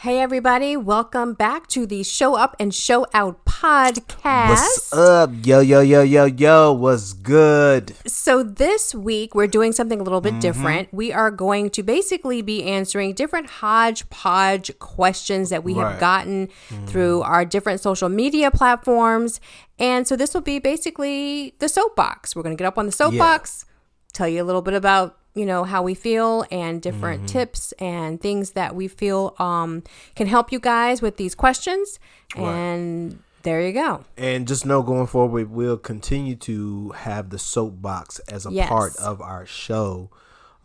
Hey everybody, welcome back to the Show Up and Show Out podcast. What's up? Yo, what's good? So this week we're doing something a little bit different. We are going to basically be answering different hodgepodge questions that we have gotten through our different social media platforms. And so this will be basically the soapbox. We're going to get up on the soapbox, tell you a little bit about how we feel and different tips and things that we feel can help you guys with these questions. And there you go. And just know going forward, we'll continue to have the soapbox as a part of our show.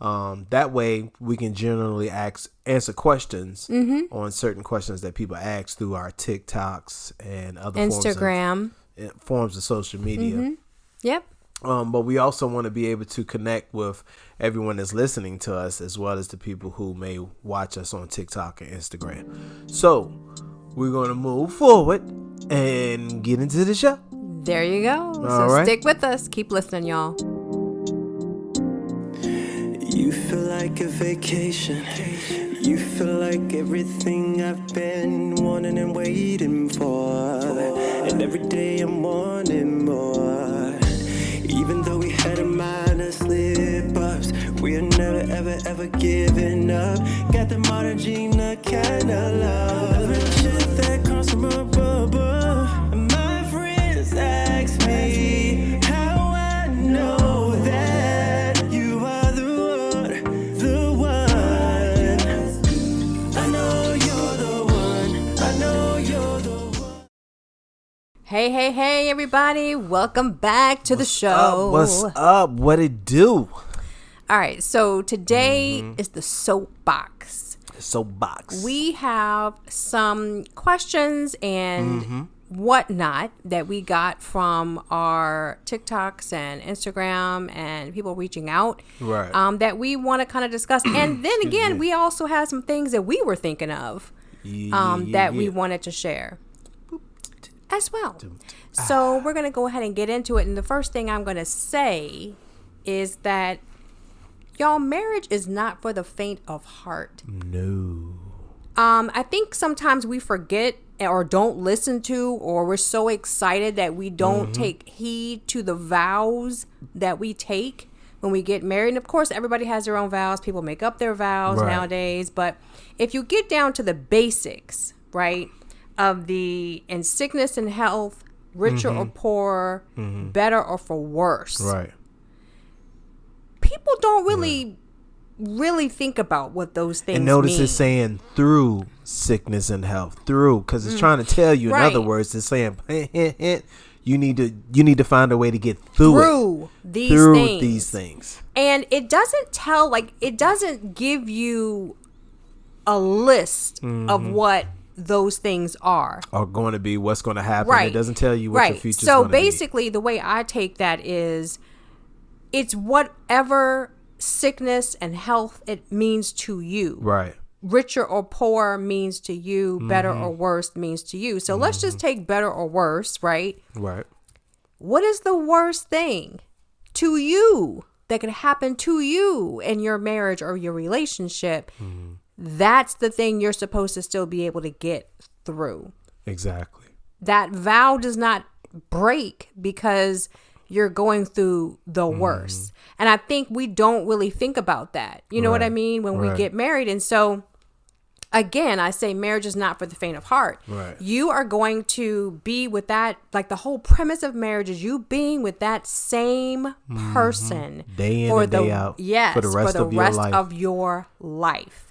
That way we can generally answer questions on certain questions that people ask through our TikToks and other forms of social media. Yep. But we also want to be able to connect with everyone that's listening to us, as well as the people who may watch us on TikTok and Instagram. So we're going to move forward and get into the show. There you go. So stick with us. Keep listening, y'all. You feel like a vacation. You feel like everything I've been wanting and waiting for. And every day I'm wanting more. Even though we had a minor slip-ups, we're never, ever giving up. Got the modern Gina kind of love. Friendship that comes from above. My friends ask me how I know that you are the one. I know you're the one. I know you're the one. Hey, everybody. Welcome back to the show. What's up? What it do? All right. So today is the soapbox. Soapbox. We have some questions and whatnot that we got from our TikToks and Instagram and people reaching out that we want to kind of discuss. And then again, we also have some things that we were thinking of that we wanted to share as well. So we're going to go ahead and get into it. And the first thing I'm going to say is that, y'all, marriage is not for the faint of heart. No. I think sometimes we forget or don't listen to, or we're so excited that we don't take heed to the vows that we take when we get married. And of course, everybody has their own vows. People make up their vows nowadays. But if you get down to the basics, right, of the in sickness and health, richer or poorer, better or for worse. Right. People don't really think about what those things mean. And notice it's saying through sickness and health, through, because it's trying to tell you. In other words, it's saying you need to find a way to get through these things. And it doesn't give you a list of what those things are going to be, what's going to happen. It doesn't tell you what your future's so going to be. basically the way I take that is it's whatever sickness and health it means to you. Right. Richer or poor means to you, better or worse means to you. So let's just take better or worse, right? Right. What is the worst thing to you that could happen to you in your marriage or your relationship? That's the thing you're supposed to still be able to get through. Exactly. That vow does not break because you're going through the worst. And I think we don't really think about that. You know what I mean? When we get married. And so, again, I say marriage is not for the faint of heart. Right. You are going to be with that, like the whole premise of marriage is you being with that same person. Day in and day out. Yes. For the rest of your life.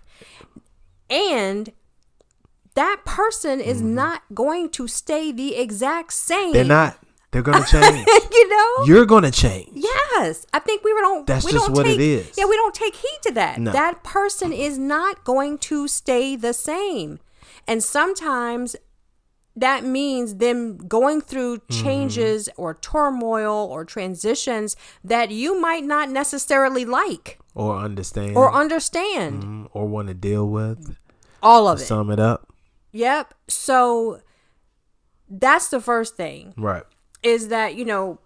And that person is not going to stay the exact same. They're not. They're going to change. You're going to change. Yes. I think That's just what it is. Yeah, we don't take heed to that. No. That person is not going to stay the same. And sometimes that means them going through changes or turmoil or transitions that you might not necessarily like. Or understand. Or want to deal with. All of it. Sum it up. Yep. So that's the first thing. Right. Is that, your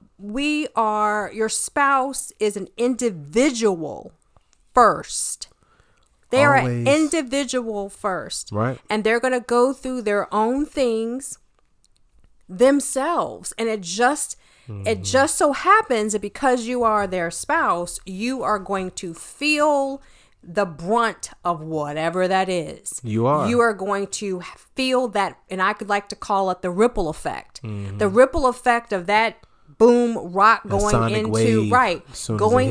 spouse is an individual first. They are an individual first. Right. And they're going to go through their own things themselves. And it just so happens that because you are their spouse, you are going to feel the brunt of whatever that is. You are going to feel that, and I could like to call it the ripple effect. The ripple effect of that boom rock going into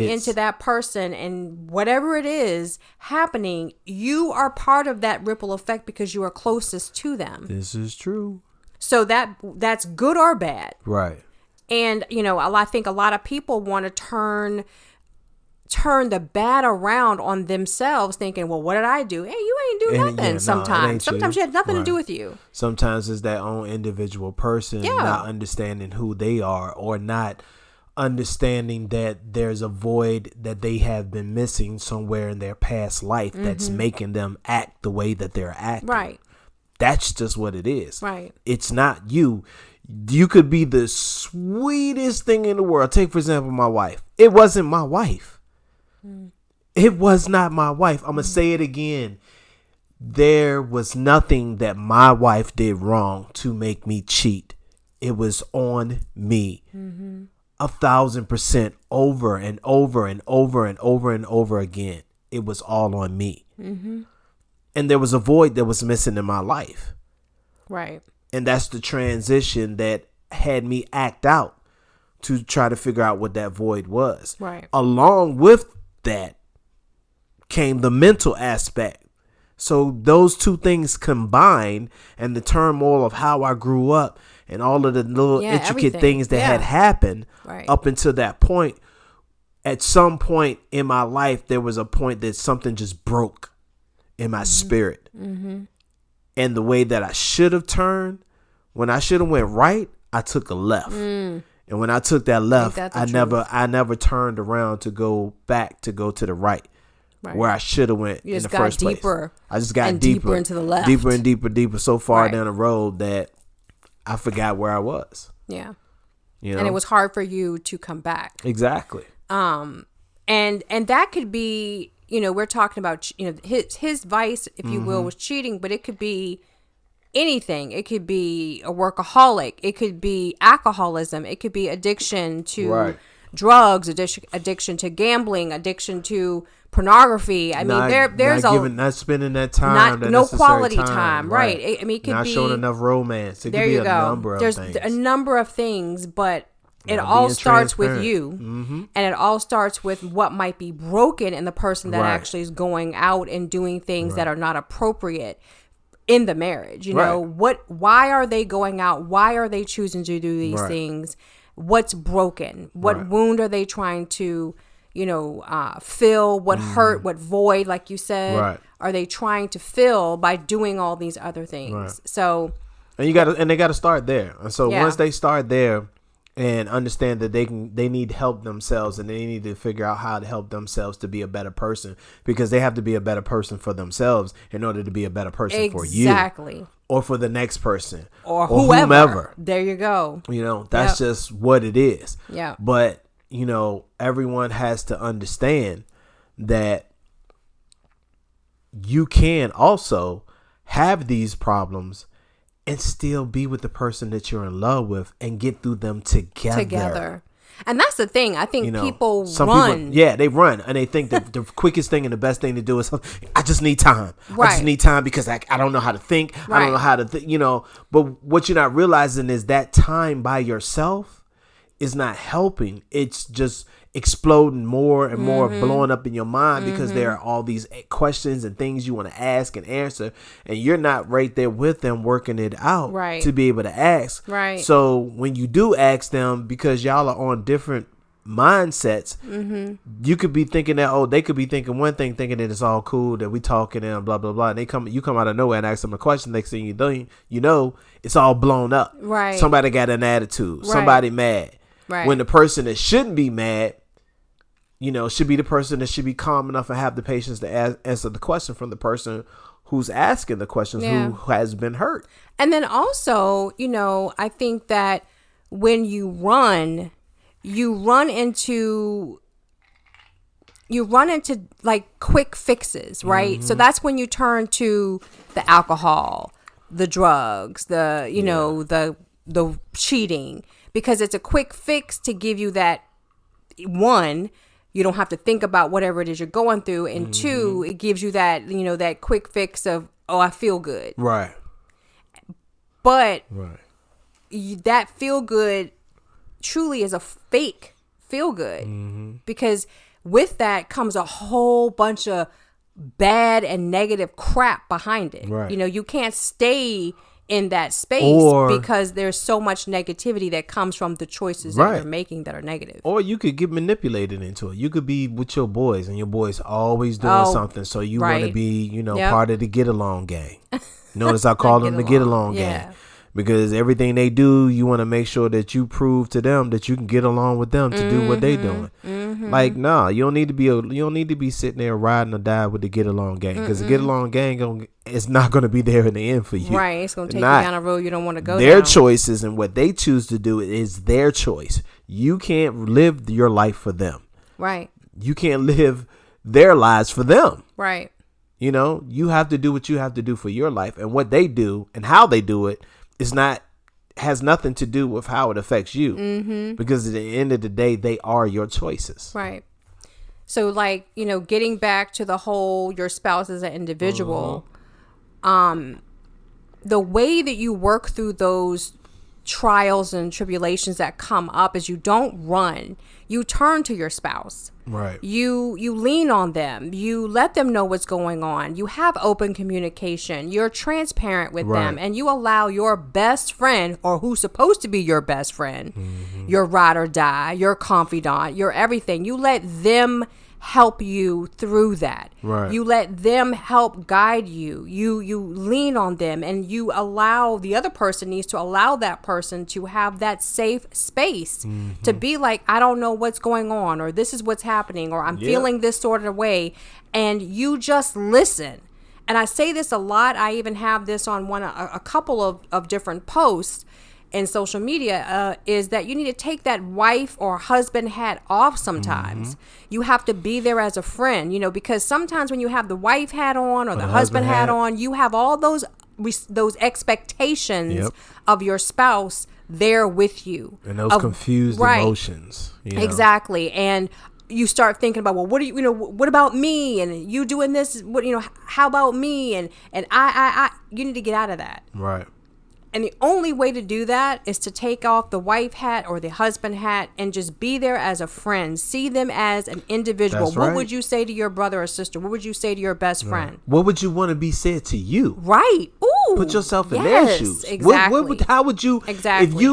into that person, and whatever it is happening, you are part of that ripple effect because you are closest to them. This is true. So that's good or bad. Right. And I think a lot of people want to turn the bad around on themselves, thinking, well, what did I do? Hey, you ain't do nothing. Sometimes you had nothing to do with you. Sometimes it's that own individual person not understanding who they are, or not understanding that there's a void that they have been missing somewhere in their past life that's making them act the way that they're acting. Right. That's just what it is. Right. It's not you. You could be the sweetest thing in the world. Take, for example, my wife. It wasn't my wife. It was not my wife. I'm going to say it again. There was nothing that my wife did wrong to make me cheat. It was on me. 1,000% over and over and over and over and over again. It was all on me. And there was a void that was missing in my life. Right. And that's the transition that had me act out to try to figure out what that void was. Right. Along with that came the mental aspect. So those two things combined, and the turmoil of how I grew up and all of the little intricate things that had happened up until that point. At some point in my life, there was a point that something just broke in my spirit. And the way that I should have turned, when I should have went right, I took a left. And when I took that left, I never turned around to go back to go to the right, where I should have went in the first place. I just got deeper into the left, deeper and deeper, so far down the road that I forgot where I was. Yeah, and it was hard for you to come back. Exactly. And that could be, we're talking about, his vice, if you will, was cheating, but it could be anything. It could be a workaholic. It could be alcoholism. It could be addiction to drugs, addiction to gambling, addiction to pornography. I mean, there's not spending that time, no quality time. Right. I mean, it could not be showing enough romance. It could be a number of things. There's a number of things, but it all starts with you, and it all starts with what might be broken in the person that actually is going out and doing things that are not appropriate in the marriage. Why are they going out? Why are they choosing to do these things? What's broken? What wound are they trying to, fill? What hurt? What void, like you said, are they trying to fill by doing all these other things? So, and they got to start there. And so once they start there and understand that they need help themselves, and they need to figure out how to help themselves to be a better person, because they have to be a better person for themselves in order to be a better person for you. Exactly. Or for the next person. Or whomever. There you go. That's just what it is. Yeah. But, everyone has to understand that you can also have these problems and still be with the person that you're in love with and get through them together. And that's the thing. I think people run. They run, and they think that the quickest thing and the best thing to do is, I just need time. I just need time because I don't know how to think. I don't know how to But what you're not realizing is that time by yourself is not helping. It's just exploding more and more, blowing up in your mind, because there are all these questions and things you want to ask and answer, and you're not right there with them working it out to be able to ask. So when you do ask them, because y'all are on different mindsets, you could be thinking that, they could be thinking one thing, thinking that it's all cool, that we talking and blah blah blah, and you come out of nowhere and ask them a question. Next thing you know, it's all blown up. Somebody got an attitude. Somebody mad. When the person that shouldn't be mad, should be the person that should be calm enough and have the patience to answer the question from the person who's asking the questions, who has been hurt. And then also, I think that when you run into you run into like quick fixes, right? So that's when you turn to the alcohol, the drugs, the you know, the cheating, because it's a quick fix to give you that, one, you don't have to think about whatever it is you're going through, and two, it gives you that, you know, that quick fix of, oh, I feel good. Right. But that feel good truly is a fake feel good, because with that comes a whole bunch of bad and negative crap behind it. Right. You know, you can't stay in that space because there's so much negativity that comes from the choices that you're making that are negative. Or you could get manipulated into it. You could be with your boys and your boys always doing something, so you want to be, you know, part of the get along gang. Notice I call them the get along gang. Because everything they do, you want to make sure that you prove to them that you can get along with them to do what they doing. Like, nah, you don't need to be sitting there riding or die with the get along gang, because the get along gang is not going to be there in the end for you. Right, it's going to take you down a road you don't want to go. Their choices and what they choose to do is their choice. You can't live your life for them. Right. You can't live their lives for them. Right. You know, you have to do what you have to do for your life, and what they do and how they do it has nothing to do with how it affects you, because at the end of the day, they are your choices. Right. So, like, you know, getting back to the whole your spouse as an individual, the way that you work through those trials and tribulations that come up is you don't run. You turn to your spouse. Right. You lean on them. You let them know what's going on. You have open communication. You're transparent with them, and you allow your best friend, or who's supposed to be your best friend, your ride or die, your confidant, your everything. You let them help you through that. Right. You let them help guide you. You lean on them, and you allow the other person needs to allow that person to have that safe space to be like, I don't know what's going on, or this is what's happening, or I'm feeling this sort of way, and you just listen. And I say this a lot. I even have this on a couple of different posts in social media, is that you need to take that wife or husband hat off sometimes. You have to be there as a friend, you know, because sometimes when you have the wife hat on or the husband hat on, you have all those expectations of your spouse there with you. And those confused emotions. You know? Exactly. And you start thinking about, well, what do you know, what about me? And you doing this, what, you know, how about me? And I you need to get out of that. Right. And the only way to do that is to take off the wife hat or the husband hat and just be there as a friend. See them as an individual. That's right. What would you say to your brother or sister? What would you say to your best friend? What would you want to be said to you? Right. Ooh. Put yourself in their shoes. Exactly. How would you? Exactly.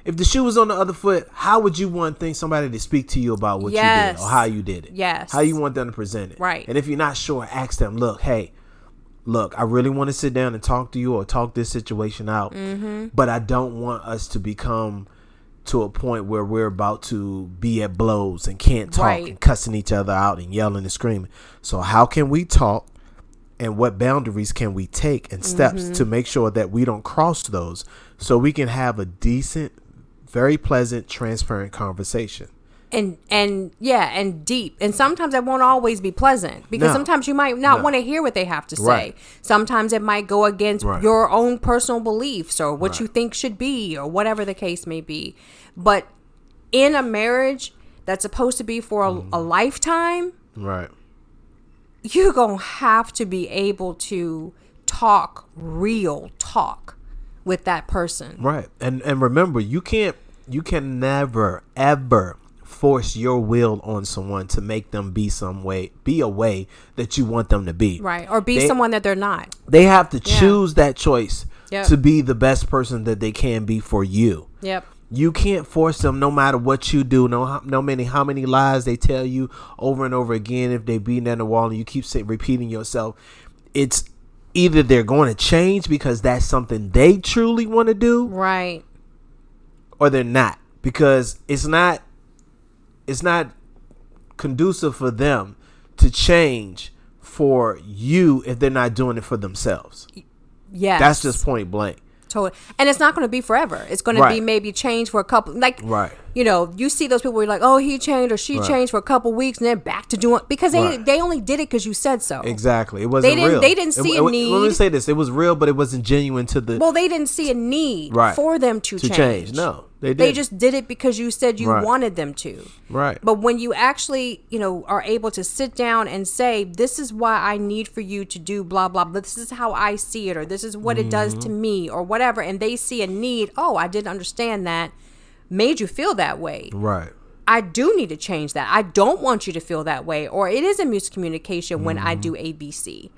If the shoe was on the other foot, how would you want somebody to speak to you about what you did or how you did it? Yes. How you want them to present it? Right. And if you're not sure, ask them. Look, I really want to sit down and talk to you or talk this situation out, but I don't want us to become to a point where we're about to be at blows and can't talk and cussing each other out and yelling and screaming. So how can we talk, and what boundaries can we take and steps to make sure that we don't cross those, so we can have a decent, very pleasant, transparent conversation. And deep. And sometimes it won't always be pleasant, because sometimes you might not want to hear what they have to say. Right. Sometimes it might go against your own personal beliefs or what you think should be, or whatever the case may be. But in a marriage that's supposed to be for a lifetime, right, you're going to have to be able to talk real talk with that person. Right. And remember, you can never, ever force your will on someone to make them be a way that you want them to be. Right. Or be someone that they're not. They have to choose that choice to be the best person that they can be for you. Yep. You can't force them, no matter what you do, how many lies they tell you over and over again. If they beating down the wall and you keep repeating yourself, it's either they're going to change because that's something they truly want to do. Right. Or they're not, because it's not conducive for them to change for you if they're not doing it for themselves. Yes. That's just point blank. Totally. And it's not going to be forever. It's going to be maybe change for a couple, like, you know, you see those people where you're like, oh, he changed or she changed for a couple weeks and then back to doing, because they only did it because you said so. Exactly. It wasn't real. They didn't see a need. Let me say this. It was real, but it wasn't genuine to the. Well, they didn't see a need for them to change. No, they didn't. They just did it because you said you wanted them to. Right. But when you actually, you know, are able to sit down and say, this is why I need for you to do blah, blah, blah. This is how I see it, or this is what it does to me, or whatever. And they see a need. Oh, I didn't understand that. Made you feel that way. Right. I do need to change that. I don't want you to feel that way. Or it is a miscommunication when I do ABC.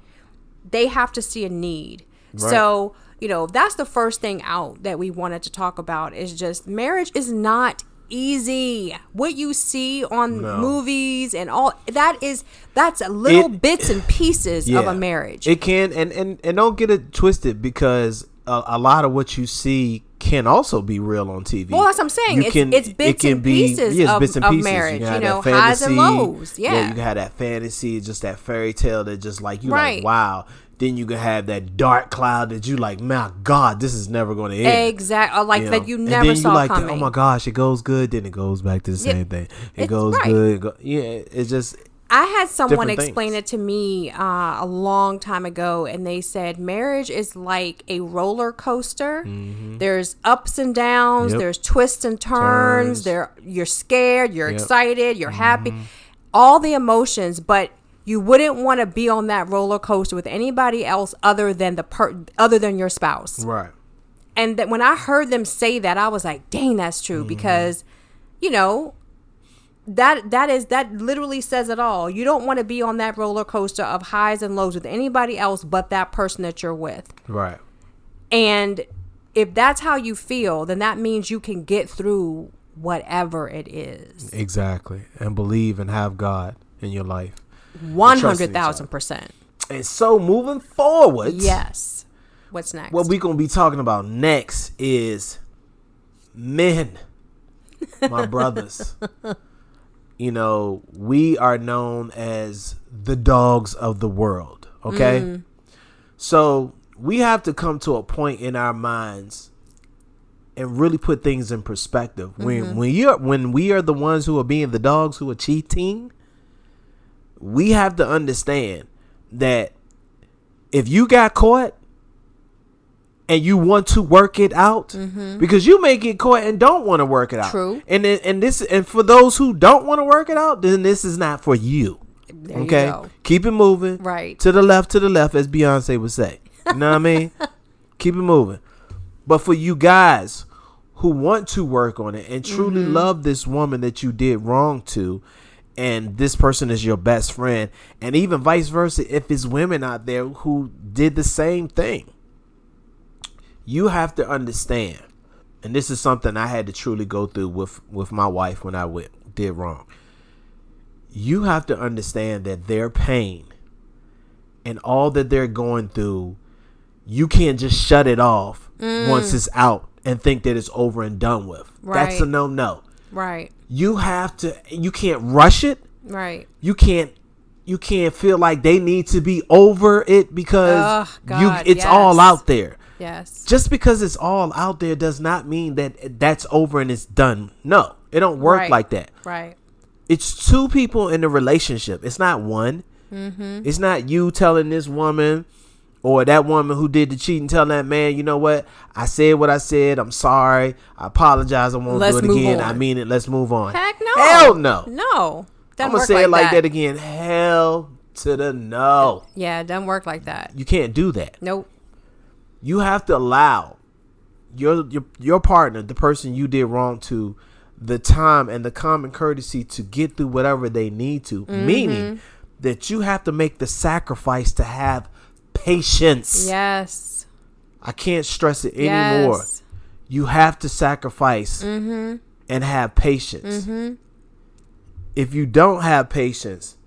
They have to see a need. Right. So, you know, that's the first thing out that we wanted to talk about is just marriage is not easy. What you see on movies and all that's little bits and pieces of a marriage. It can and don't get it twisted, because a lot of what you see can also be real on TV. Well, that's what I'm saying. It's bits and pieces of marriage. You know, highs and lows. Yeah, you can have that fantasy, just that fairy tale that just like you like, wow. Then you can have that dark cloud that you like, my God, this is never going to end. Exactly. Or like that you never saw like, coming. Oh my gosh, it goes good, then it goes back to the same thing. It goes good. It's just. I had someone explain it to me a long time ago, and they said marriage is like a roller coaster. Mm-hmm. There's ups and downs. There's twists and turns. You're scared. You're excited. You're happy. All the emotions, but you wouldn't want to be on that roller coaster with anybody else other than other than your spouse. Right. And that when I heard them say that, I was like, dang, that's true. Because, you know, that literally says it all. You don't want to be on that roller coaster of highs and lows with anybody else but that person that you're with. Right. And if that's how you feel, then that means you can get through whatever it is. Exactly. And believe and have God in your life. 100,000%. And so moving forward. Yes. What's next? What we're going to be talking about next is men. My brothers. You know, we are known as the dogs of the world. Okay. So we have to come to a point in our minds and really put things in perspective. When we are the ones who are being the dogs who are cheating, we have to understand that if you got caught and you want to work it out, because you may get caught and don't want to work it out. True. And for those who don't want to work it out, then this is not for you. There okay. You go. Keep it moving. Right. To the left, as Beyonce would say. You know what I mean? Keep it moving. But for you guys who want to work on it and truly love this woman that you did wrong to, and this person is your best friend, and even vice versa, if it's women out there who did the same thing, you have to understand, and this is something I had to truly go through with my wife when I did wrong. You have to understand that their pain and all that they're going through, you can't just shut it off once it's out and think that it's over and done with. Right. That's a no. Right. You can't rush it. Right. You can't feel like they need to be over it because it's all out there. Yes. Just because it's all out there does not mean that that's over and it's done. No, it don't work like that. Right. It's two people in a relationship. It's not one. It's not you telling this woman or that woman who did the cheating telling that man, you know what? I said what I said. I'm sorry. I apologize. I won't do it again. I mean it. Let's move on. Heck no. Hell no. No. I'm going to say it like that again. Hell to the no. Yeah, it doesn't work like that. You can't do that. Nope. You have to allow your partner, the person you did wrong to, the time and the common courtesy to get through whatever they need to. Meaning that you have to make the sacrifice to have patience. Yes. I can't stress it anymore. Yes. You have to sacrifice and have patience. If you don't have patience,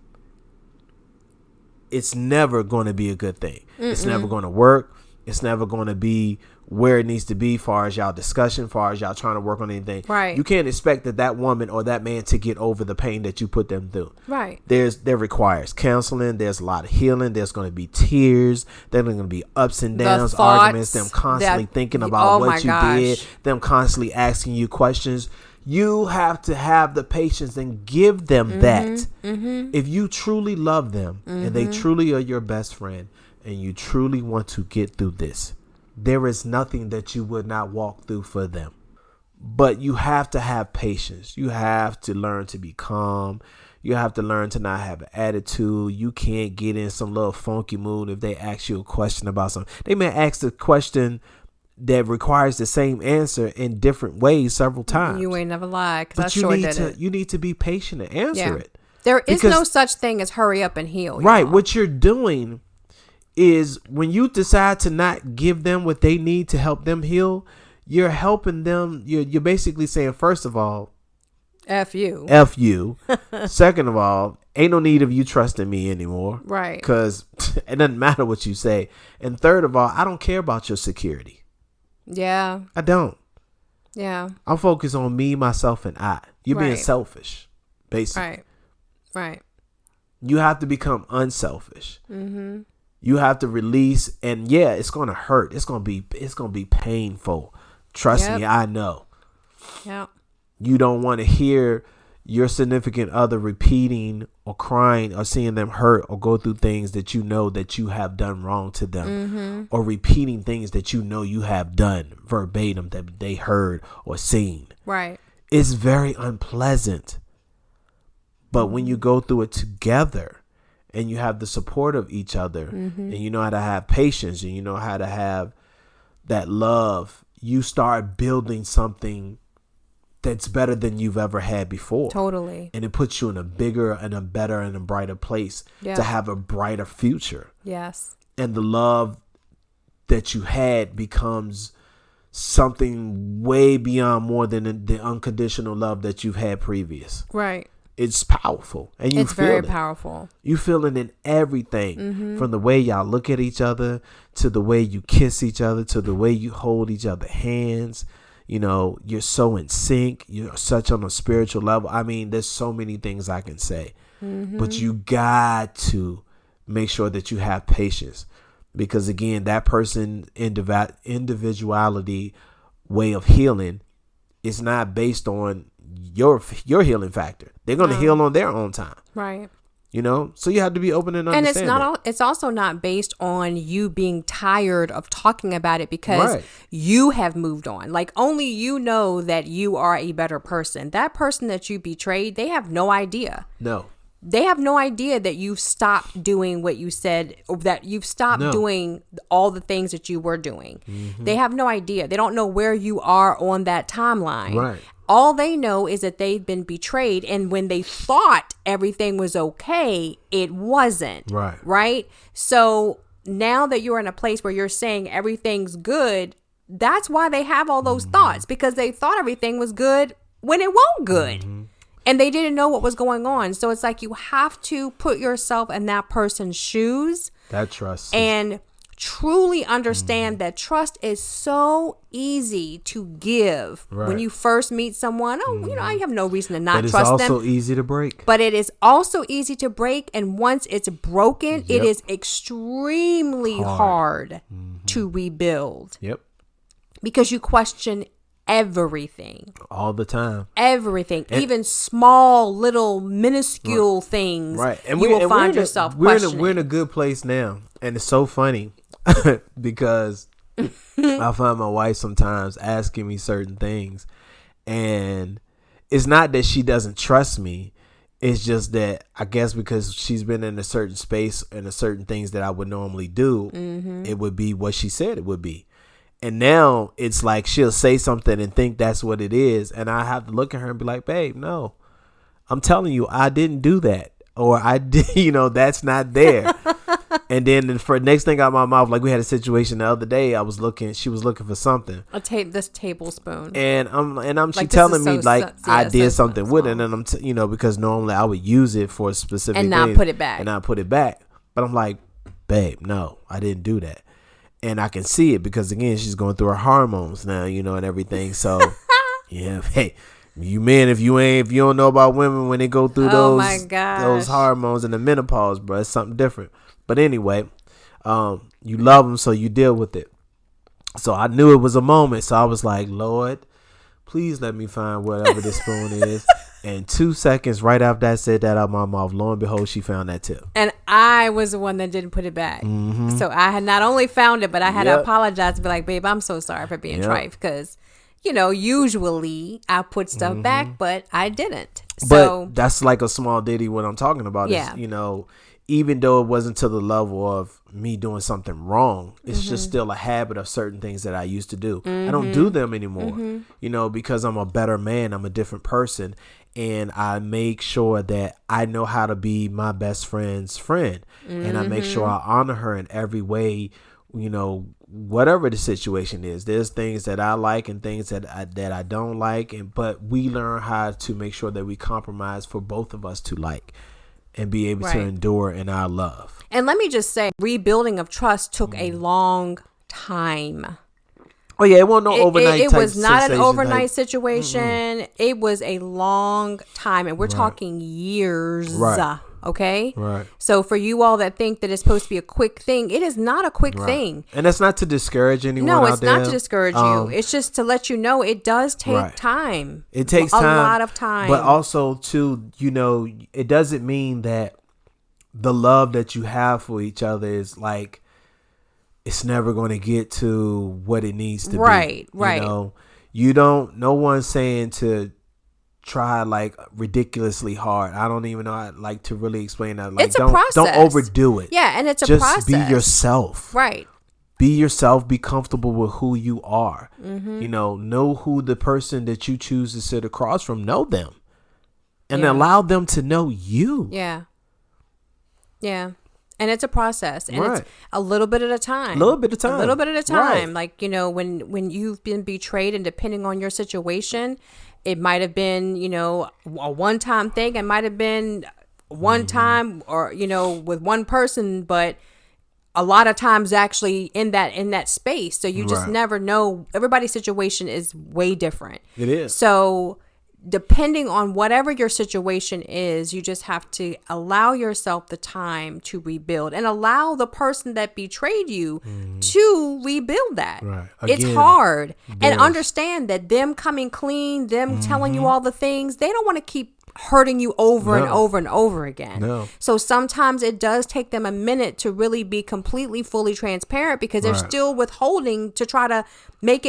it's never going to be a good thing. It's never going to work. It's never going to be where it needs to be far as y'all discussion, far as y'all trying to work on anything. Right. You can't expect that woman or that man to get over the pain that you put them through. Right. There requires counseling. There's a lot of healing. There's going to be tears. There's going to be ups and downs, arguments, them constantly thinking about what you did, them constantly asking you questions. You have to have the patience and give them that. If you truly love them and they truly are your best friend and you truly want to get through this, there is nothing that you would not walk through for them. But you have to have patience. You have to learn to be calm. You have to learn to not have an attitude. You can't get in some little funky mood if they ask you a question about something. They may ask the question that requires the same answer in different ways several times. You ain't never lied, because I sure did it. You need to be patient and answer it. There is no such thing as hurry up and heal. Right. What you're doing is when you decide to not give them what they need to help them heal, you're helping them. You're basically saying, first of all, F you. F you. Second of all, ain't no need of you trusting me anymore. Right. Because it doesn't matter what you say. And third of all, I don't care about your security. Yeah. I don't. Yeah. I'm focused on me, myself, and I. You're being selfish, basically. Right. You have to become unselfish. You have to release, and it's going to hurt. It's going to be painful. Trust me, I know. Yeah. You don't want to hear your significant other repeating or crying or seeing them hurt or go through things that you know that you have done wrong to them, or repeating things that you know you have done verbatim that they heard or seen. Right. It's very unpleasant. But when you go through it together and you have the support of each other and you know how to have patience and you know how to have that love, you start building something that's better than you've ever had before. Totally. And it puts you in a bigger and a better and a brighter place to have a brighter future. Yes. And the love that you had becomes something way beyond more than the unconditional love that you've had previous. Right. It's powerful. And you it's feel very it. Powerful. You feel it in everything, from the way y'all look at each other to the way you kiss each other to the way you hold each other's hands. You know, you're so in sync. You're such on a spiritual level. I mean, there's so many things I can say, but you got to make sure that you have patience, because again, that person individuality way of healing is not based on your healing factor. They're going to heal on their own time. Right. You know, so you have to be open and understand. And it's also not based on you being tired of talking about it because you have moved on. Like, only you know that you are a better person. That person that you betrayed, they have no idea. No. They have no idea that you've stopped doing what you said, or that you've stopped doing all the things that you were doing. They have no idea. They don't know where you are on that timeline. Right. All they know is that they've been betrayed. And when they thought everything was okay, it wasn't. Right. Right. So now that you're in a place where you're saying everything's good, that's why they have all those thoughts, because they thought everything was good when it wasn't good. And they didn't know what was going on. So it's like you have to put yourself in that person's shoes. That trust. And truly understand that trust is so easy to give when you first meet someone. Oh, you know, I have no reason to not trust them. But it's also easy to break. But it is also easy to break. And once it's broken, it is extremely hard to rebuild. Yep. Because you question everything. All the time. Everything. And even small, little, minuscule things. Right. And you will find yourself questioning. We're in a good place now. And it's so funny because I find my wife sometimes asking me certain things. And it's not that she doesn't trust me. It's just that I guess because she's been in a certain space and a certain things that I would normally do, it would be what she said it would be. And now it's like she'll say something and think that's what it is. And I have to look at her and be like, babe, no, I'm telling you, I didn't do that. Or I did, you know, that's not there. And then for the next thing out of my mouth, like we had a situation the other day, she was looking for something. This tablespoon. And like, she telling me I did so something with it. And I'm, because normally I would use it for a specific and thing. not put it back. But I'm like, babe, no, I didn't do that. And I can see it because, again, she's going through her hormones now, you know, and everything. So, yeah, hey, you men, if you don't know about women when they go through those hormones and the menopause, bro, it's something different. But anyway, you love them, so you deal with it. So I knew it was a moment. So I was like, Lord, please let me find whatever this spoon is. And 2 seconds right after I said that out of my mouth, lo and behold, she found that tip. And I was the one that didn't put it back. Mm-hmm. So I had not only found it, but I had to apologize and be like, babe, I'm so sorry for being trite. Because, you know, usually I put stuff back, but I didn't. So, but that's like a small ditty. What I'm talking about is, you know, even though it wasn't to the level of me doing something wrong, it's just still a habit of certain things that I used to do. I don't do them anymore, you know, because I'm a better man. I'm a different person. And I make sure that I know how to be my best friend's friend. And I make sure I honor her in every way, you know, whatever the situation is. There's things that I like and things that I don't like. But we learn how to make sure that we compromise for both of us to like and be able to endure in our love. And let me just say, rebuilding of trust took a long time. Oh, yeah, it wasn't no overnight It was not an overnight situation. It was a long time, and we're talking years. Right. Okay? Right. So for you all that think that it's supposed to be a quick thing, it is not a quick thing. And that's not to discourage anyone out there. No, it's not to discourage you. It's just to let you know it does take time. It takes time. A lot of time. But also, too, you know, it doesn't mean that the love that you have for each other is like, it's never going to get to what it needs to be. Right. You know, no one's saying to try like ridiculously hard. I don't even know how like to really explain that. Like, it's a process. Don't overdo it. Yeah, and it's a just process. Just be yourself. Right. Be yourself. Be comfortable with who you are. You know who the person that you choose to sit across from. Know them. And allow them to know you. Yeah. And it's a process, and it's a little bit at a time. Right. Like, you know, when you've been betrayed, and depending on your situation, it might have been, you know, a one-time thing. It might have been one time, or, you know, with one person, but a lot of times actually in that space. So you just never know. Everybody's situation is way different. It is. So depending on whatever your situation is, you just have to allow yourself the time to rebuild, and allow the person that betrayed you to rebuild that. Right. It's hard. And understand that them coming clean, them telling you all the things, they don't want to keep hurting you over and over and over again. No. So sometimes it does take them a minute to really be completely, fully transparent, because they're still withholding to try to make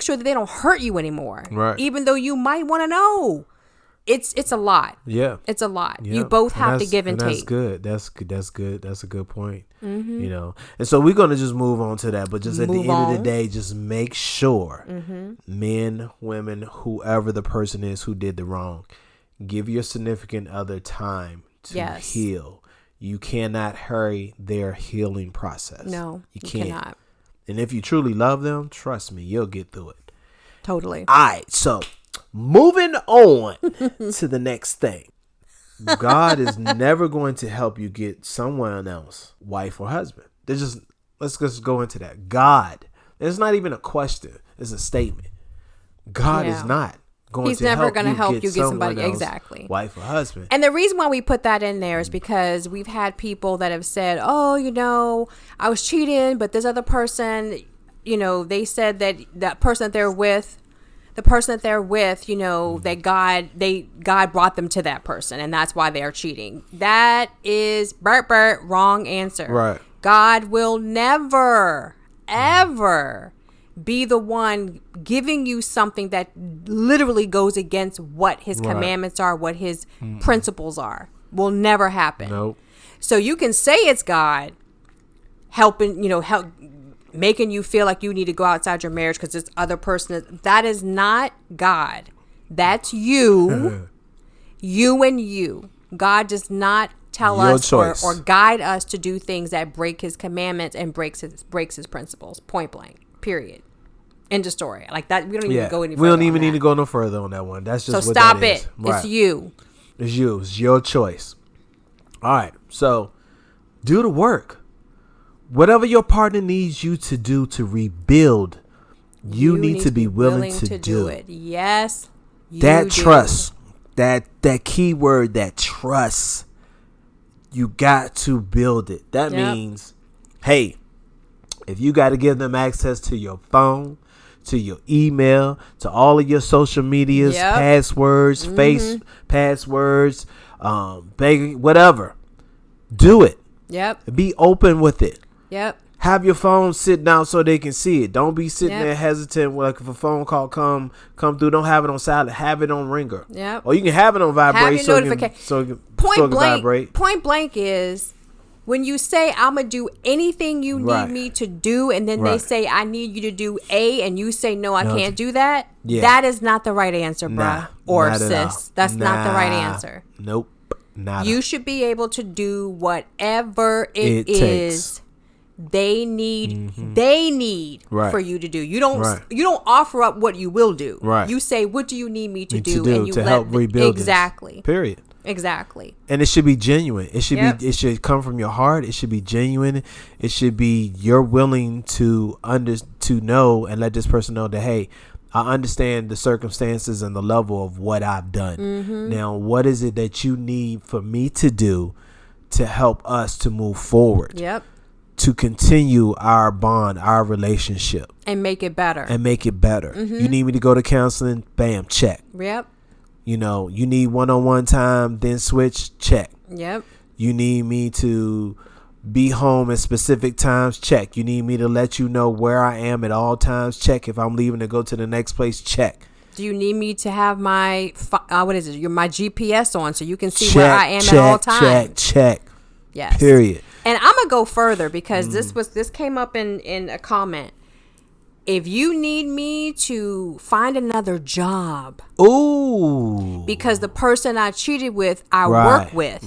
sure that they don't hurt you anymore. Right. Even though you might want to know. It's a lot. Yeah. It's a lot. Yeah. You both have to give and take. That's good. That's good. That's a good point. You know, and so we're going to just move on to that. But just at the end of the day, just make sure men, women, whoever the person is who did the wrong, give your significant other time to heal. You cannot hurry their healing process. No, you cannot. And if you truly love them, trust me, you'll get through it. Totally. All right, so moving on to the next thing. God is never going to help you get someone else, wife or husband. Let's just go into that. God, it's not even a question. It's a statement. God is not. He's never going to help you get somebody exactly, wife or husband. And the reason why we put that in there is because we've had people that have said, oh, you know, I was cheating, but this other person, you know, they said that person that they're with, you know, that God brought them to that person, and that's why they're cheating. That is wrong answer. Right. God will never, ever be the one giving you something that literally goes against what his commandments are, what his principles are. Will never happen. Nope. So you can say it's God helping, you know, making you feel like you need to go outside your marriage because this other person that is not God. That's you. You and you. God does not tell us or guide us to do things that break his commandments and breaks his principles. Point blank. Period. End of story. Like that. We don't even go any further. We don't even need to go no further on that one. That's just so what stop that it. Is. Right. It's you. It's you. It's your choice. All right. So do the work. Whatever your partner needs you to do to rebuild, you need to be willing to do it. Yes. That trust, that key word, that trust, you got to build it. That means, hey, if you got to give them access to your phone, to your email, to all of your social medias, passwords, face passwords, whatever, do it. Yep. Be open with it. Yep. Have your phone sit down so they can see it. Don't be sitting there hesitant. Like if a phone call come through, don't have it on silent. Have it on ringer. Yep. Or you can have it on vibrate so it can vibrate. Point blank is when you say I'm gonna do anything you need me to do, and then they say I need you to do A, and you say no, I can't do that. Yeah. That is not the right answer, bruh or sis. That's not the right answer. Nope. You should be able to do whatever it is. Takes. They need for you to do. You don't offer up what you will do. Right. You say, what do you need me to do? And you to help rebuild exactly. This. Period. Exactly. And it should be genuine. It should be. It should come from your heart. It should be genuine. It should be you're willing to know and let this person know that, hey, I understand the circumstances and the level of what I've done. Now, what is it that you need for me to do to help us to move forward? Yep. To continue our bond, our relationship. And make it better. You need me to go to counseling? Bam, check. Yep. You know, you need one-on-one time, then switch, check. Yep. You need me to be home at specific times, check. You need me to let you know where I am at all times, check. If I'm leaving to go to the next place, check. Do you need me to have my my GPS on so you can see where I am at all times? Check. Yes. Period. And I'm gonna go further because this came up in a comment. If you need me to find another job, because the person I cheated with, I work with,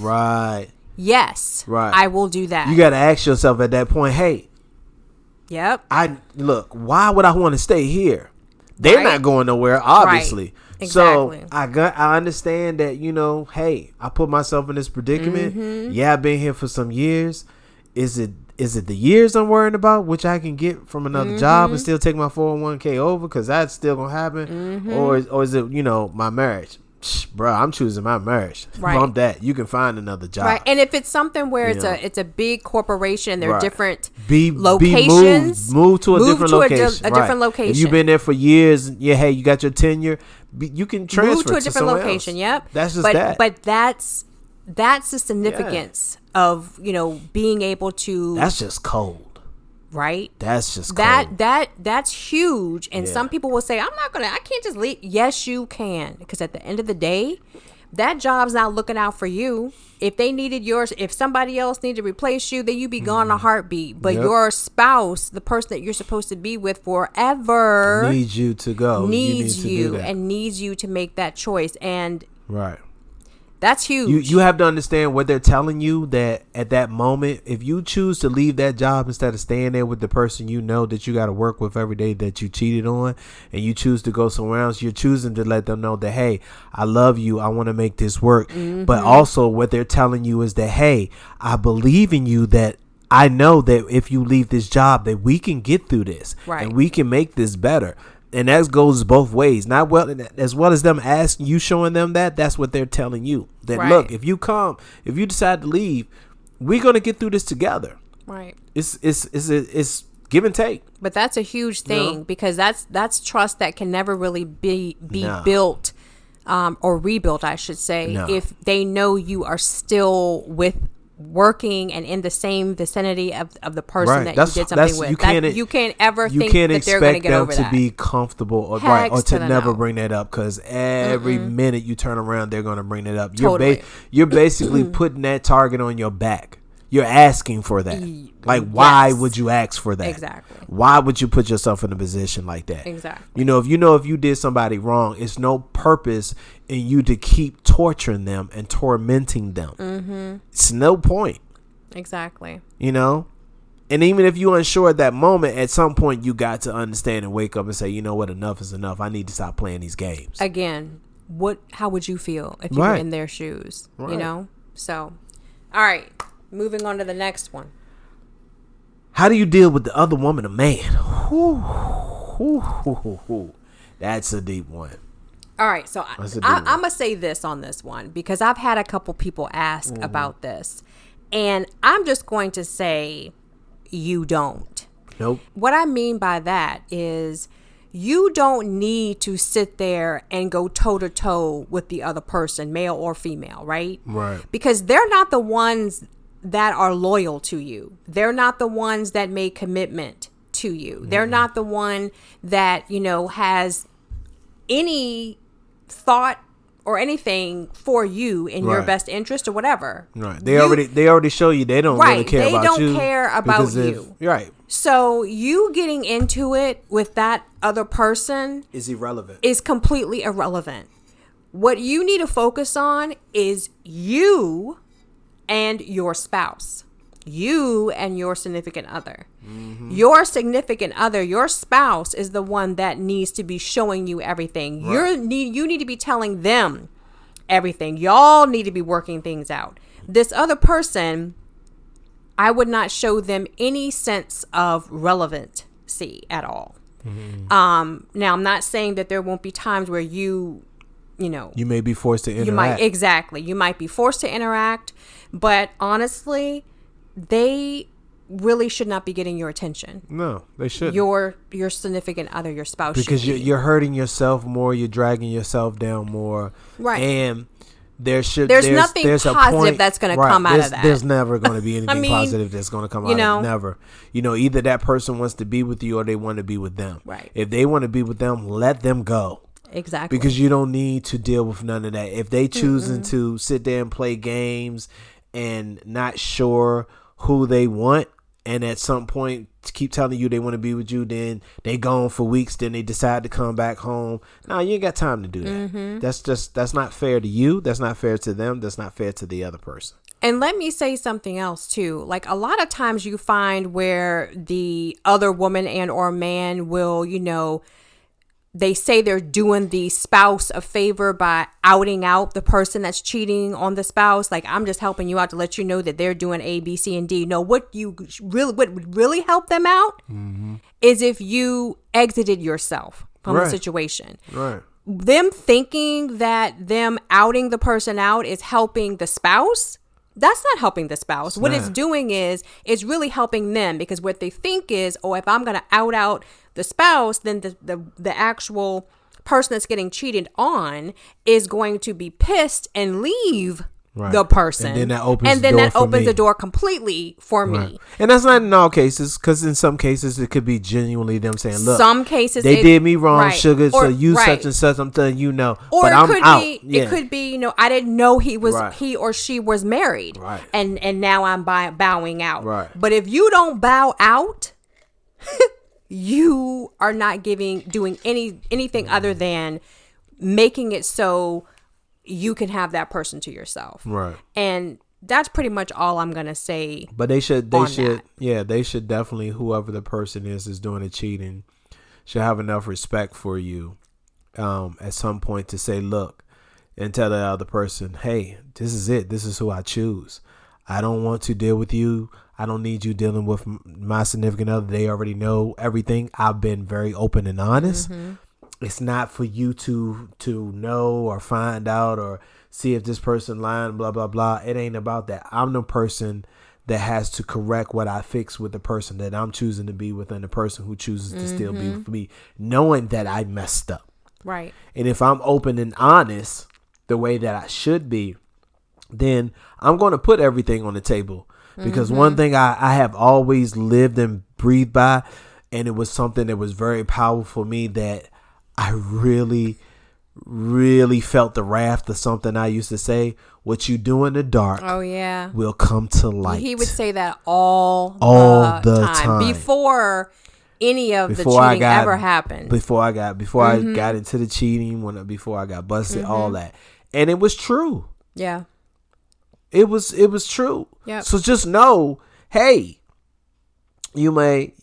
yes, I will do that. You got to ask yourself at that point, hey, why would I want to stay here? They're not going nowhere, obviously. Exactly. So I understand that, hey, I put myself in this predicament. Yeah, I've been here for some years. Is it the years I'm worrying about, which I can get from another job and still take my 401k over because that's still gonna happen, or is it my marriage? Bro, I'm choosing my marriage. Bump that. You can find another job. Right. And if it's something where it's a big corporation and there are different locations, move to a different location. A different location. If you've been there for years, hey, you got your tenure, you can transfer move to a different location. Else. Yep. That's just that. But that's the significance of being able to. That's just cold. Right. That's just cold. That's huge. And some people will say, I can't just leave. Yes, you can. Because at the end of the day, that job's not looking out for you. If they needed yours, if somebody else needed to replace you, then you'd be gone in a heartbeat. But your spouse, the person that you're supposed to be with forever, needs you to go. Needs you and needs you to make that choice. And right. That's huge. You have to understand what they're telling you, that at that moment, if you choose to leave that job instead of staying there with the person that you got to work with every day that you cheated on, and you choose to go somewhere else, you're choosing to let them know that, hey, I love you, I want to make this work. But also what they're telling you is that, hey, I believe in you, that I know that if you leave this job that we can get through this and we can make this better. And that goes both ways. Not well as them asking you, showing them that's what they're telling you. That look, if you decide to leave, we're gonna get through this together. Right. It's give and take. But that's a huge thing because that's trust that can never really be built or rebuilt, I should say, if they know you are still working and in the same vicinity of the person that you did something with. You can't ever think that they're going to get over that. You can't expect them to be comfortable or to never bring that up, because every minute you turn around, they're going to bring it up. Totally. You're basically putting that target on your back. You're asking for that. Why would you ask for that? Exactly. Why would you put yourself in a position like that? Exactly. If you did somebody wrong, it's no purpose in you to keep torturing them and tormenting them. It's no point. Exactly. And even if you're unsure at that moment, at some point you got to understand and wake up and say, you know what, enough is enough. I need to stop playing these games. Again, how would you feel if you were in their shoes? Right. So, all right. Moving on to the next one. How do you deal with the other woman, a man? That's a deep one. All right, so I'm going to say this on this one because I've had a couple people ask about this. And I'm just going to say you don't. Nope. What I mean by that is you don't need to sit there and go toe-to-toe with the other person, male or female, right? Right. Because they're not the ones that are loyal to you. They're not the ones that made commitment to you. They're not the one that, has any thought or anything for you in your best interest or whatever. Right. They already show you they don't really care about you. They don't care about you. Right. So you getting into it with that other person is irrelevant. Is completely irrelevant. What you need to focus on is you and your spouse. You and your significant other. Mm-hmm. Your significant other, your spouse, is the one that needs to be showing you everything. Right. You need to be telling them everything. Y'all need to be working things out. This other person, I would not show them any sense of relevancy at all. Mm-hmm. Now, I'm not saying that there won't be times where you may be forced to interact. You might be forced to interact, but honestly, they really should not be getting your attention. No, they shouldn't. Your significant other, your spouse. Because you're hurting yourself more. You're dragging yourself down more. Right. And there's nothing positive that's going to come out of that. There's never going to be anything positive that's going to come out of it. Never. Either that person wants to be with you or they want to be with them. Right. If they want to be with them, let them go. Exactly. Because you don't need to deal with none of that. If they choosing to sit there and play games and not sure who they want, and at some point keep telling you they want to be with you, then they gone for weeks, then they decide to come back home. No, you ain't got time to do that. Mm-hmm. That's not fair to you. That's not fair to them. That's not fair to the other person. And let me say something else too. Like a lot of times you find where the other woman and or man will, they say they're doing the spouse a favor by outing out the person that's cheating on the spouse. Like, I'm just helping you out to let you know that they're doing A, B, C, and D. No, what would really help them out is if you exited yourself from the situation. Right. Them thinking that them outing the person out is helping the spouse. That's not helping the spouse. What it's doing is it's really helping them, because what they think is, if I'm going to out the spouse, then the actual person that's getting cheated on is going to be pissed and leave the person. And then that opens the door completely for me. And that's not in all cases, because in some cases it could be genuinely them saying, look, some cases they did me wrong, sugar, so you such and such, I'm telling you no. Or but I'm out. It could be, I didn't know he or she was married. Right. And now I'm bowing out. Right. But if you don't bow out, you are not doing anything other than making it so you can have that person to yourself. Right. And that's pretty much all I'm going to say. But they should definitely, whoever the person is doing the cheating, should have enough respect for you at some point to say, look, and tell the other person, hey, this is it. This is who I choose. I don't want to deal with you. I don't need you dealing with my significant other. They already know everything. I've been very open and honest. Mm-hmm. It's not for you to know or find out or see if this person lying, blah, blah, blah. It ain't about that. I'm the person that has to correct what I fix with the person that I'm choosing to be with and the person who chooses to still be with me, knowing that I messed up. Right. And if I'm open and honest the way that I should be, then I'm going to put everything on the table. Because one thing I have always lived and breathed by, and it was something that was very powerful for me, that I really, really felt the wrath of something I used to say, what you do in the dark will come to light. He would say that all the time. Before any of the cheating ever happened. Before I got into the cheating, before I got busted, all that. And it was true. Yeah. It was true. Yep. So just know, hey, you may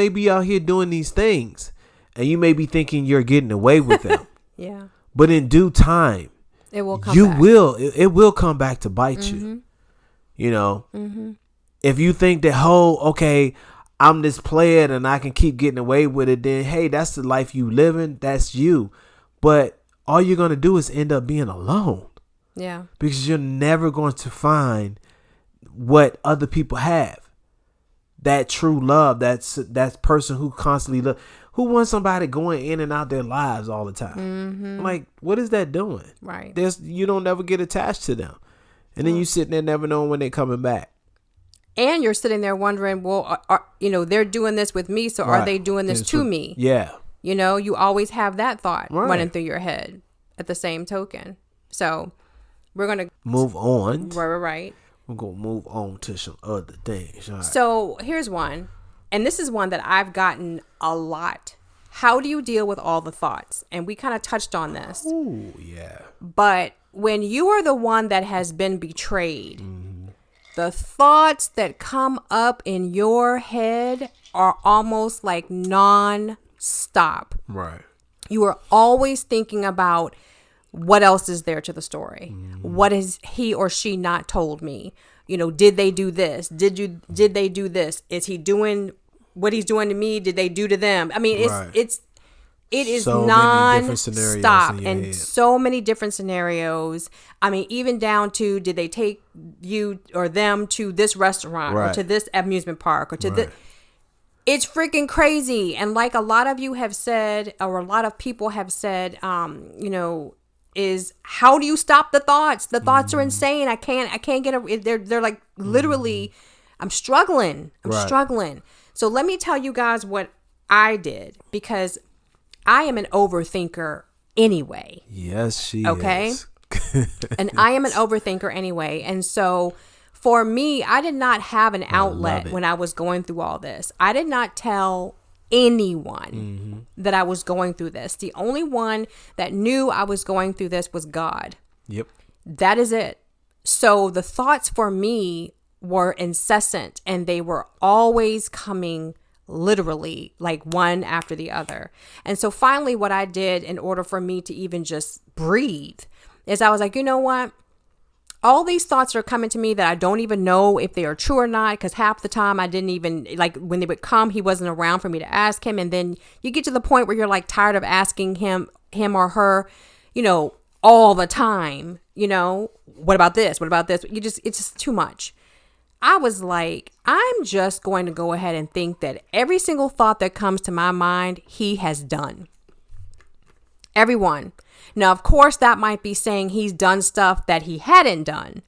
be out here doing these things, and you may be thinking you're getting away with them. Yeah. But in due time, it will come back. It will come back to bite you. If you think that, okay, I'm this player and I can keep getting away with it, then hey, that's the life you living. That's you. But all you're going to do is end up being alone. Yeah. Because you're never going to find what other people have. That true love, that person who constantly love, who wants somebody going in and out their lives all the time. Mm-hmm. Like, what is that doing? Right. You don't never get attached to them. And then you sitting there never knowing when they're coming back. And you're sitting there wondering, well, they're doing this with me, so are they doing this to me? Yeah. You always have that thought running through your head at the same token. So we're going to move on. Right. We're going to move on to some other things. Right. So here's one. And this is one that I've gotten a lot. How do you deal with all the thoughts? And we kind of touched on this. Ooh, yeah. But when you are the one that has been betrayed, the thoughts that come up in your head are almost like non-stop. Right. You are always thinking about what else is there to the story. What has he or she not told me? Did they do this? Did they do this? Is he doing what he's doing to me? Did they do to them? I mean, it is so non-stop and so many different scenarios. I mean, even down to, did they take you or them to this restaurant or to this amusement park or to this? It's freaking crazy. And like a lot of you have said, or a lot of people have said, is how do you stop the thoughts? The thoughts are insane. I can't get it. They're like literally, I'm struggling. So let me tell you guys what I did, because I am an overthinker anyway. Yes, she is. Okay. And I am an overthinker anyway. And so for me, I did not have an outlet when I was going through all this. I did not tell anyone that I was going through this. The only one that knew I was going through this was God. Yep. That is it. So the thoughts for me were incessant, and they were always coming literally like one after the other. And so finally what I did in order for me to even just breathe is I was like, you know what? All these thoughts are coming to me that I don't even know if they are true or not, because half the time I didn't even, like, when they would come, he wasn't around for me to ask him. And then you get to the point where you're like tired of asking him or her, all the time, what about this? What about this? It's just too much. I was like, I'm just going to go ahead and think that every single thought that comes to my mind, he has done. Everyone. Now, of course, that might be saying he's done stuff that he hadn't done.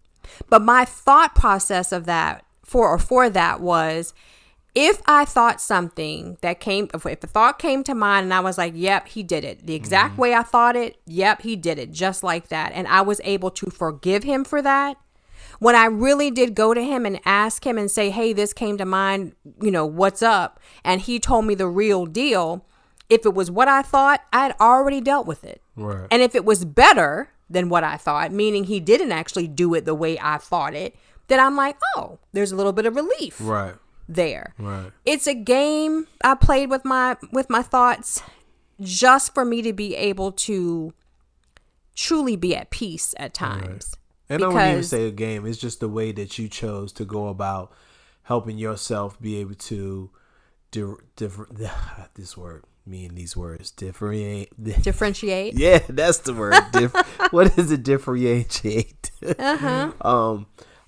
But my thought process of that for that was, if I thought something that if a thought came to mind and I was like, yep, he did it the exact way I thought it. Yep, he did it just like that. And I was able to forgive him for that. When I really did go to him and ask him and say, hey, this came to mind, what's up? And he told me the real deal. If it was what I thought, I had already dealt with it. Right. And if it was better than what I thought, meaning he didn't actually do it the way I thought it, then I'm like, oh, there's a little bit of relief there. Right. It's a game I played with my thoughts just for me to be able to truly be at peace at times. Right. And I wouldn't even say a game. It's just the way that you chose to go about helping yourself be able to this word, me and these words, differentiate. Yeah, that's the word. What is it? Differentiate.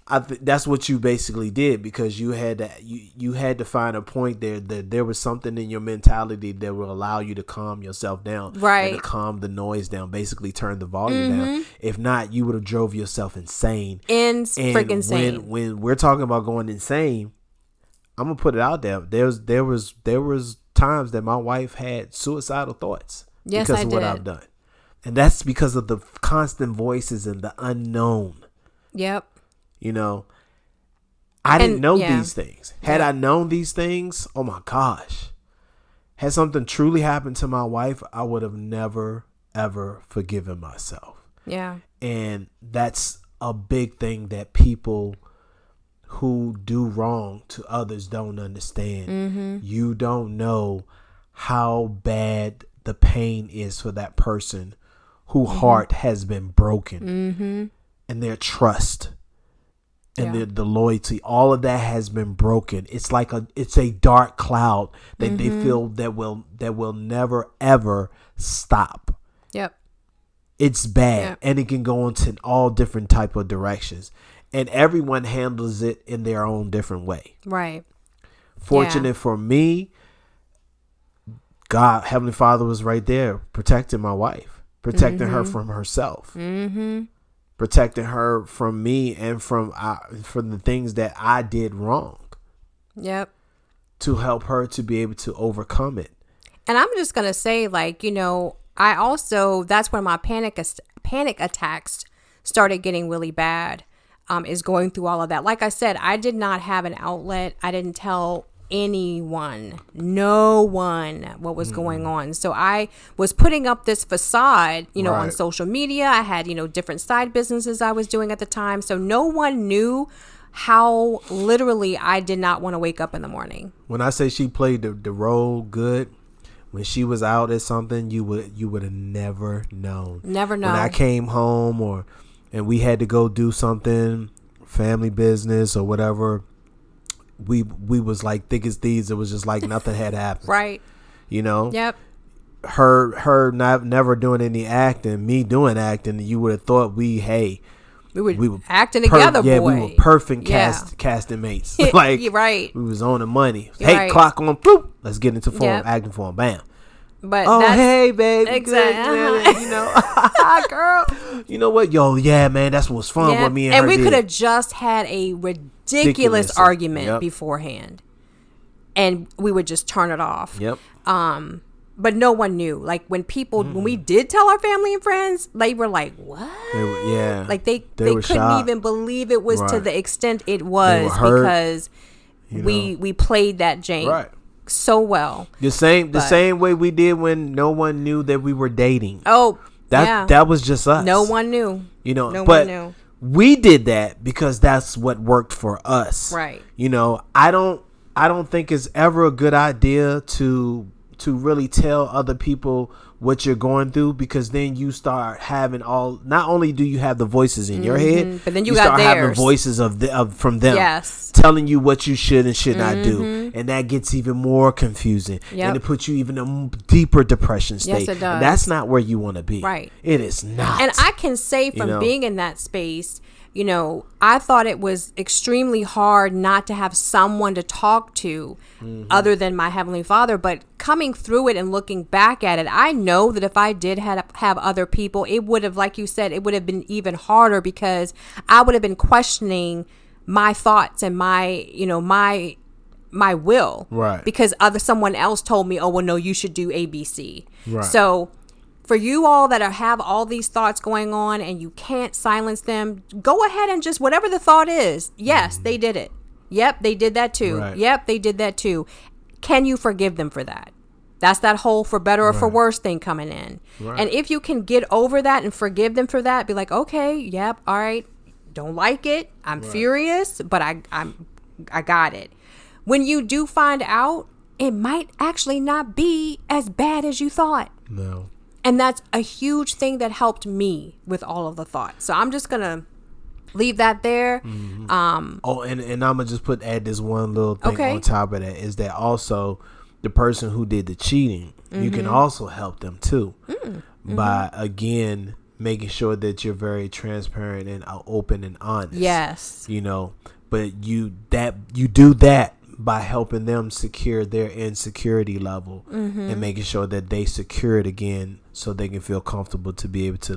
I think that's what you basically did, because you had to find a point there that there was something in your mentality that will allow you to calm yourself down, right? And to calm the noise down, basically turn the volume down. If not, you would have drove yourself insane. Freaking insane. When we're talking about going insane, I'm gonna put it out there. There was times that my wife had suicidal thoughts because of what I've done, and that's because of the constant voices and the unknown. Yep. I didn't know these things. Had I known these things, oh my gosh, had something truly happened to my wife, I would have never, ever forgiven myself. Yeah. And that's a big thing that people who do wrong to others don't understand. You don't know how bad the pain is for that person whose heart has been broken, and their trust. and the loyalty, all of that has been broken. It's like it's a dark cloud that they feel that will never ever stop. Yep. It's bad, and it can go into all different type of directions, and everyone handles it in their own different way. Right. Fortunate for me, God, Heavenly Father was right there protecting my wife, protecting her from herself. Protecting her from me and from the things that I did wrong. Yep. To help her to be able to overcome it. And I'm just going to say, like, I also, that's when my panic attacks started getting really bad, is going through all of that. Like I said, I did not have an outlet. I didn't tell no one what was going on. So I was putting up this facade, on social media. I had, different side businesses I was doing at the time. So no one knew how literally I did not want to wake up in the morning. When I say she played the role good, when she was out at something, you would have never known. Never known. When I came home and we had to go do something, family business or whatever, we was like thick as thieves. It was just like nothing had happened. Right. Yep. Her never doing any acting, me doing acting, you would have thought we were acting together, boy. Yeah, we were perfect casting mates. Like, right. We was on the money. You're hey, right. Clock on, boop. Let's get into form, acting form, bam. But hey, babe. Exactly. Girl. You know what? Yo, yeah, man, that's what's fun with me and her. And we could have just had a ridiculous argument beforehand, and we would just turn it off. Yep. But no one knew. Like when we did tell our family and friends, they were like, "What?" Like they couldn't shocked. even believe it was to the extent it was, because we played that Jane so well. The same way we did when no one knew that we were dating. Oh, that was just us. No one knew. No one knew. We did that because that's what worked for us. Right. I don't think it's ever a good idea to really tell other people what you're going through, because then you start having not only do you have the voices in your head, but then you start got having voices from them, telling you what you should and should not do, and that gets even more confusing, and it puts you even in a deeper depression state. Yes, it does. And that's not where you want to be. Right. It is not. And I can say from being in that space, I thought it was extremely hard not to have someone to talk to other than my Heavenly Father. But coming through it and looking back at it, I know that if I did have other people, it would have, like you said, it would have been even harder, because I would have been questioning my thoughts and my will. Right. Because someone else told me, oh, well, no, you should do ABC. Right. So for you all that have all these thoughts going on and you can't silence them, go ahead and just, whatever the thought is, yes, they did it. Yep, they did that too. Right. Yep, they did that too. Can you forgive them for that? That's that whole for better or for worse thing coming in. Right. And if you can get over that and forgive them for that, be like, okay, yep, all right, don't like it. I'm furious, but I got it. When you do find out, it might actually not be as bad as you thought. No. And that's a huge thing that helped me with all of the thoughts. So I'm just going to leave that there. And I'm going to just add this one little thing on top of that, is that also the person who did the cheating, you can also help them too by, again, making sure that you're very transparent and open and honest. Yes. But you do that by helping them secure their insecurity level and making sure that they secure it again, so they can feel comfortable to be able to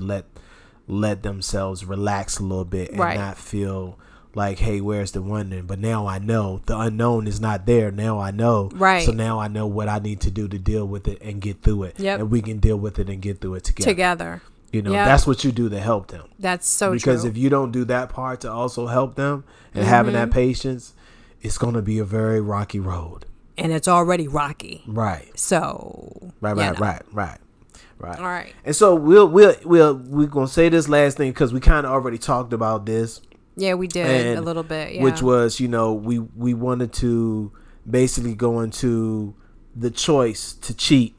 let themselves relax a little bit and not feel like, hey, where's the wondering? But now I know the unknown is not there. Now I know. Right. So now I know what I need to do to deal with it and get through it. Yep. And we can deal with it and get through it together. That's what you do to help them. That's so true. Because if you don't do that part to also help them and having that patience, it's going to be a very rocky road. And it's already rocky. Right. So. Right. All right. And so we're going to say this last thing, because we kind of already talked about this. Yeah, we did a little bit. Yeah. Which was, we wanted to basically go into the choice to cheat,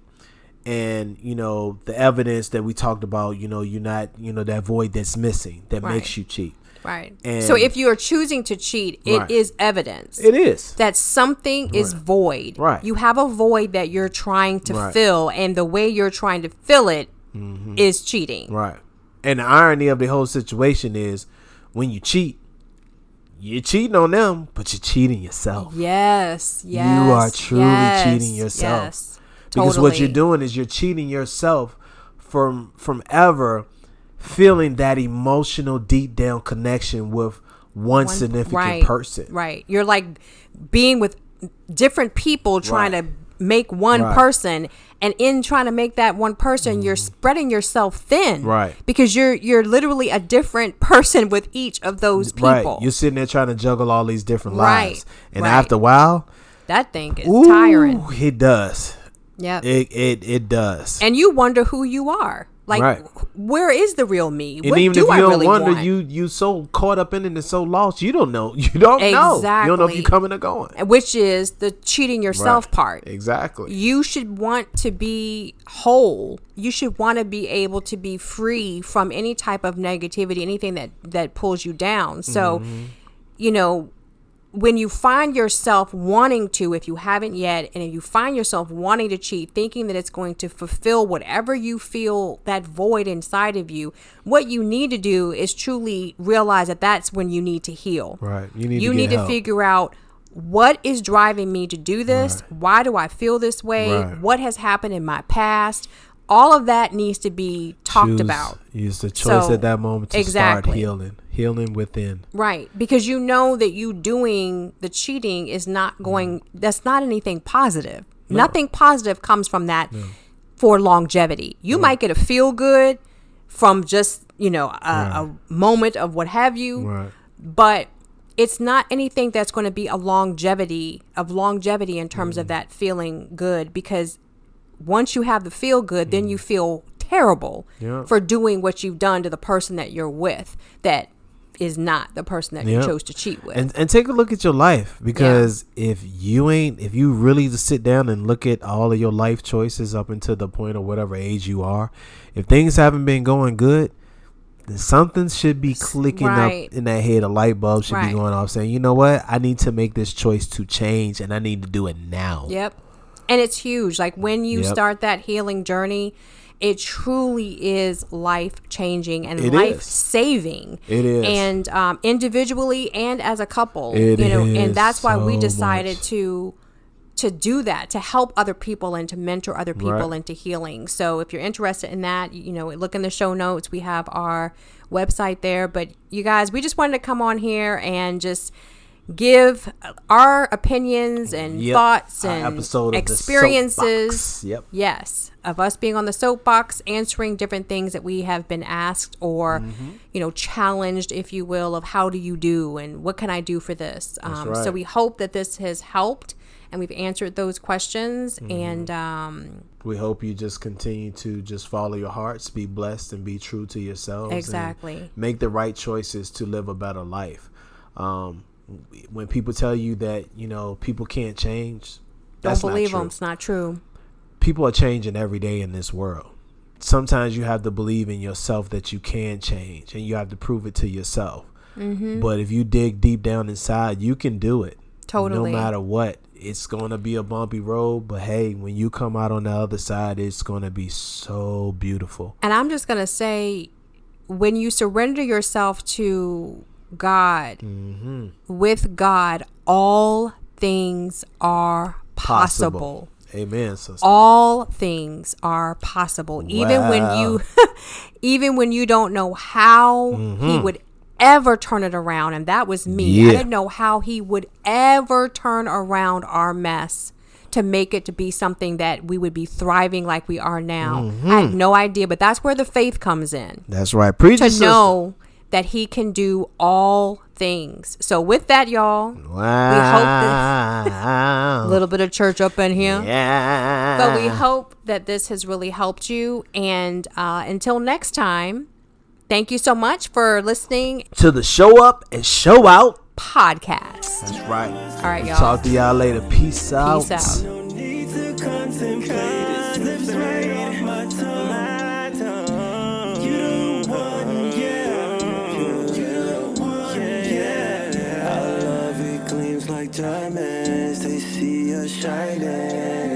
and, the evidence that we talked about, you're not, that void that's missing that makes you cheat. Right. And so if you are choosing to cheat, it is evidence. It is. That something is void. Right. You have a void that you're trying to fill, and the way you're trying to fill it is cheating. Right. And the irony of the whole situation is when you cheat, you're cheating on them, but you're cheating yourself. Yes. You are truly cheating yourself. Yes. Because what you're doing is you're cheating yourself from ever feeling that emotional deep down connection with one significant person. Right. You're like being with different people trying to make one person, and in trying to make that one person, you're spreading yourself thin. Right. Because you're literally a different person with each of those people. Right. You're sitting there trying to juggle all these different lives. And after a while, that thing is tiring. It does. Yeah. It does. And you wonder who you are. Like, where is the real me? And even if you don't wonder, you so caught up in it and so lost, you don't know. You don't know. You don't know if you're coming or going. Which is the cheating yourself part. Exactly. You should want to be whole. You should want to be able to be free from any type of negativity, anything that pulls you down. So, you know, when you find yourself wanting to, if you haven't yet, and if you find yourself wanting to cheat, thinking that it's going to fulfill whatever you feel, that void inside of you, what you need to do is truly realize that that's when you need to heal. Right. You need to figure out, what is driving me to do this? Why do I feel this way? What has happened in my past? All of that needs to be talked about. Use the choice at that moment to start healing within. Right. Because you know that you doing the cheating is not going, that's not anything positive. No. Nothing positive comes from that for longevity. You might get a feel good from just, you know, a moment of what have you, but it's not anything that's going to be a longevity in terms of that feeling good, because once you have the feel good, then you feel terrible for doing what you've done to the person that you're with that is not the person that you chose to cheat with. And take a look at your life, because if you really just sit down and look at all of your life choices up until the point of whatever age you are, if things haven't been going good, then something should be clicking up in that head. A light bulb should be going off saying, you know what, I need to make this choice to change, and I need to do it now. Yep. And it's huge. Like when you start that healing journey, it truly is life-changing and life-saving. It is. And individually and as a couple. And that's why we decided to do that, to help other people and to mentor other people into healing. So if you're interested in that, you know, look in the show notes. We have our website there. But you guys, we just wanted to come on here and just give our opinions and thoughts and experiences. Yes, of us being on the soapbox, answering different things that we have been asked or you know, challenged, if you will, of how do you do and what can I do for this. So we hope that this has helped and we've answered those questions. And we hope you just continue to just follow your hearts, be blessed, and be true to yourselves. Exactly. Make the right choices to live a better life. When people tell you that, you know, people can't change, don't believe them. It's not true. People are changing every day in this world. Sometimes you have to believe in yourself that you can change, and you have to prove it to yourself. But if you dig deep down inside, you can do it. Totally. No matter what. It's going to be a bumpy road, but hey, when you come out on the other side, it's going to be so beautiful. And I'm just going to say, when you surrender yourself to God, with God, all things are possible. Amen, sister. All things are possible. Wow. Even when you don't know how he would ever turn it around. And that was me. I didn't know how he would ever turn around our mess to make it to be something that we would be thriving like we are now. I had no idea, but that's where the faith comes in. That's right. Preach, to know that he can do all things. So with that, y'all, we hope that a little bit of church up in here. But we hope that this has really helped you. And until next time, thank you so much for listening to the Show Up and Show Out podcast. That's right. All right, y'all. Talk to y'all later. Peace out. Peace out. No need to contemplate. It slips right off my tongue. You don't want, you don't want. diamonds, they see us shining.